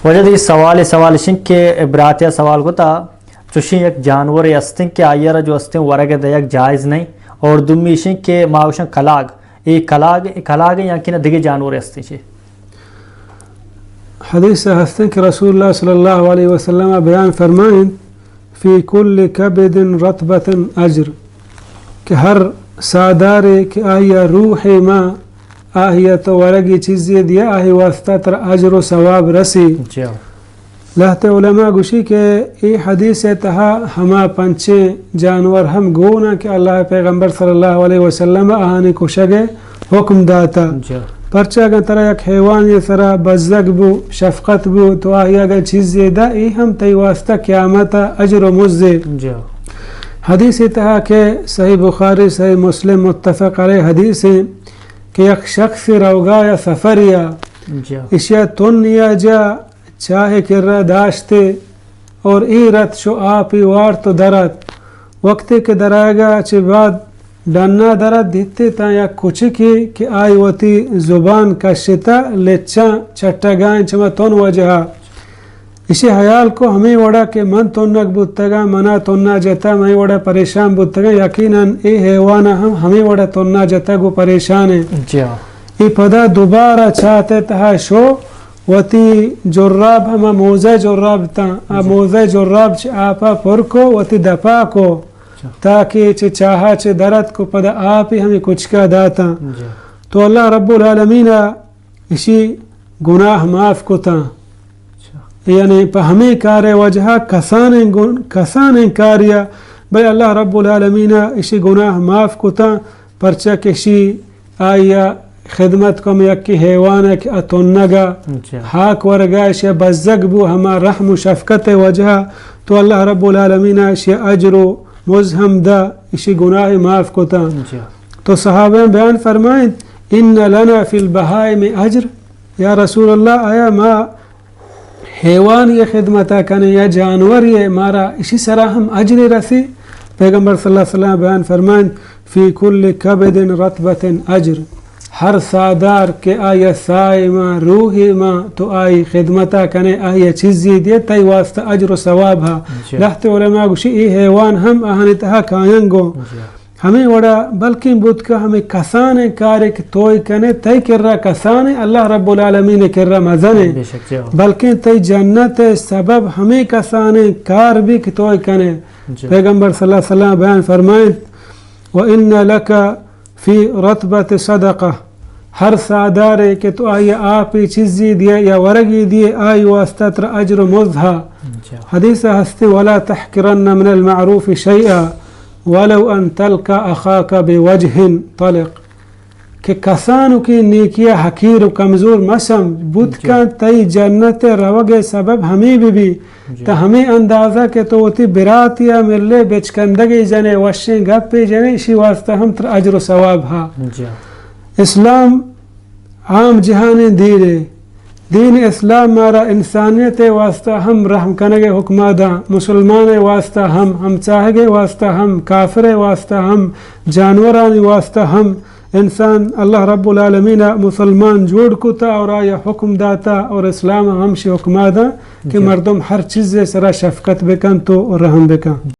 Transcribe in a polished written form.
वजह इस सवाल के ब्रातिया सवाल को था चुशी एक जानवर अस्तिं के आयर जो अस्तिं वरग दयक जायज़ नहीं और दुम्मी के मावशन कलाग कलाग या कि दिगे जानवर अस्तिं छे हदीस हस्ते कि रसूलुल्लाह सल्लल्लाहु अलैहि वसल्लम बयान फरमाएं फ़ी कुल्ल कबदिन रतबतन अज्र कि हर सादारे कि आहिया रूह माँ आहिया तो वरगी चीज़ें दिया आहि वास्ता तर अज्र व सवाब रसी लहते उलमा गुशी के ये हदीस तहा हमा पंचे जानवर हम गोना कि अल्लाह पैगंबर सल्लल्लाहु अलैहि वसल्लम आहानी कुशगे हुक्म दाता परचा का तरह एक हैवान ये सरा बज़्ज़क बु शफ़क़त बु तो आहिया का चीज़ दा ये हम तय वास्ता क़यामत अज्र व मुज़्ज़े हदीस तहा के सही बुखारी सही मुस्लिम मुत्तफ़क़ अलैह हदीस है कि एक शख्स रवगा या सफ़रिया इशिया तुन या जा चाहे किर्रा दाश्ते और ई रत शो आप ही वार तो दरत वक्त के दराएगा चे बाद डन्ना दरत दिते ता या कुछ की कि आई वती जुबान का शिता लेच्चा चट्टा गाय चमा तोन वजह इसी हयाल को हमें वड़ा के मन तोन्नक बुत्तगा मना तोन्ना जता मैं वड़ा परेशान बुत्तगा यकीनन ए हैवाना हमें वड़ा तोन्ना जता को परेशान है ई पदा दोबारा चाहते तहा शो वती जुर्राब हमा मोज़े जुर्राब ता आ मोज़े जुर्राब च आपा पुर को वती दपा को ताकि च चाहा च दरद को पदा आप ही हमें कुछ का दाता तो अल्लाह रब्बुल आलमीन इसी गुनाह माफ़ को ता यानी हमें कार्य वजह कसाने कार्य भाई अल्लाह रब्बुल आलमीन इसी गुनाह माफ़ को ता परचा किसी आया खिदमत को मैं की हैवान है कि अतुन्नगा हाक वरगा इसे बज़्ज़क बु हमा रहम शफ़क़त वजह तो अल्लाह रब्बुल आलमीन इसे अज्र मुज़हम दा इसी गुनाह माफ़ को ता तो सहाबा बयान फरमाएं इन्न लना फिल बहाइम अज्र या रसूल अल्लाह आया मा हैवान ये खिदमत कने या जानवर ये मारा इसी तरह हम अज्र रसी पैगंबर सल्लल्लाहु अलैहि वसल्लम बयान फरमाएं फ़ी कुल्ल कबदिन रतबतिन अज्र हर सादार के आया साइमा रूही माँ तो आई खिदमता कने आया चीज़ी दिए तय वास्ता अज्र सवाब हा लहते उलमा गुशी ई हैवान हम आहने तहा कायंगो हमें वड़ा बल्कि बुद्ध का हमें कसाने कार्य के तोय कने तय किर्रा कसाने अल्लाह रब्बुल आलमीन किर्रा मज़ने बल्कि तय जन्नत सबब हमें कसाने कार भी के तोय कने पैगंबर सल्लल्लाहु अलैहि वसल्लम बयान फरमाएं व इन्ना लका फ़ी रतबत सदक़ा हर सादारे के तो आइए आप ही चीज़ी दिए या वरगी दिए आई वास्ता तर अज्र मुज़हा हदीस हस्ते वला तहकिरन्न मिनल मारूफ़ शैआ वलौ अन तल्का अखाका बिवजहिन तलिक़ कि कसानु की नेकिया हकीर कमज़ोर मसम बुद्ध का तई जन्नत रवगे सबब हमें भी तो हमें अंदाज़ा के तो होती बिरात या मिले बेचकंदगी जने वशे गप्पे जने इसी वास्ता हम तर अज्र सवाब हा इस्लाम आम जहान दीन इस्लाम मारा इंसानियत वास्ता हम रहम कनगे हुक्मादा मुसलमान वास्ता हम चाहगे वास्ता हम काफिर वास्ता हम जानवरानी वास्ता हम इंसान अल्लाह रब्बुल आलमीन मुसलमान जोड़ कुता और आया हुक्म दाता और इस्लाम हमशे हुक्मादा कि मर्दम हर चीज़ सरा शफ़क़त बेकन तो रहम बेकन।